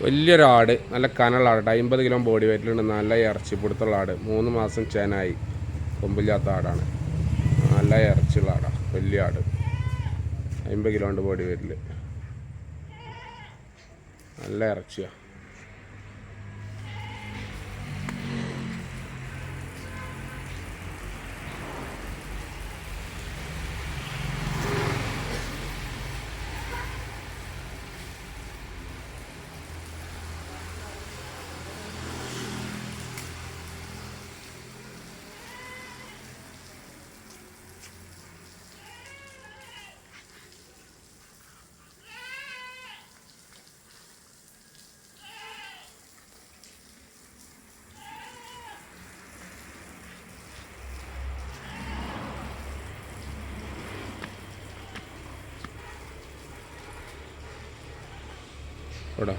വലിയൊരാട്, നല്ല കനളാട്, 50 kilo body വെയിറ്റിലുണ്ട്, നല്ല ഇറച്ചി പിടുത്തുള്ള ആട്. 3 മാസം ചേനായി, കൊമ്പില്ലാത്ത ആടാണ്, നല്ല ഇറച്ചിയുള്ള ആടാണ്. വലിയ ആട്, 50 കിലോ ഉണ്ട് ബോഡി വെയിറ്റിൽ, നല്ല ഇറച്ചിയാണ്. ഇവിടെ